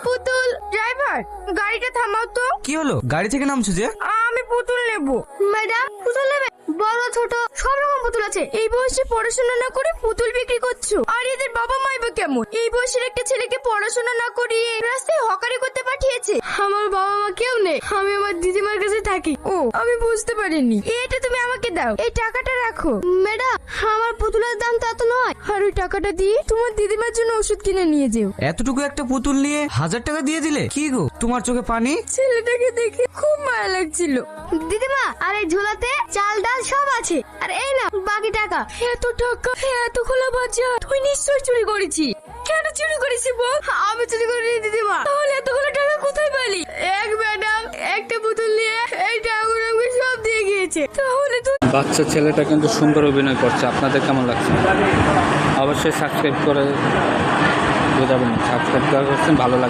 পুতুল ড্রাইভার, গাড়িটা থামাও তো। কি হলো, গাড়ি থেকে নামছো যে? আমি পুতুল নেব। ম্যাডাম, পুতুল নেবে? বড় ছোট সব রকম পুতুল আছে। এই বয়সে পড়াশোনা না করে পুতুল বিক্রি করছো, আর এদের বাবা মাই বা কেমন? এই বয়সের একটা ছেলেকে পড়াশোনা না করিয়ে রাস্তায় হকারি করতে পাঠিয়েছে। আমার বাবা মা কেউ নেই, আমি আমার দিদিমার কাছে থাকি। ও, আমি বুঝতে পারিনি। এটা তুমি আমাকে দাও, এই টাকাটা রাখো। ম্যাডাম, আমার পুতুলের দাম তো এত নয়। আর ওই টাকাটা দিয়ে তোমার দিদিমার জন্য ওষুধ কিনে নিয়ে যেও। এতটুকু একটা পুতুল নিয়ে 1000 টাকা দিয়ে দিলে? কি গো, তোমার চোখে পানি? ছেলেটাকে দেখে খুব মায়া লাগছিল। দিদিমা, আর এই ঝোলাতে চাল ডাল সব আছে, আর এই না বাকি টাকা। এত টাকা, এত খোলা বাজার, তুই নিশ্চয়ই চুরি করেছি। কেন চুরি করেছি বল? আমি চুরি করিনি দিদিমা। তাহলে এতগুলো টাকা কোথায় পেলি? এক ম্যাডাম একটা পুতুল নিয়ে এই টাকাগুলো আমাকে সব দিয়ে গিয়েছে। তাহলে তুই বাচ্চা ছেলেটা কিন্তু সুন্দর অভিনয় করছে। আপনাদের কেমন লাগছে? অবশ্যই সাবস্ক্রাইব করে বোঝাবেন, সাবস্ক্রাইব করছেন, ভালো লাগবে।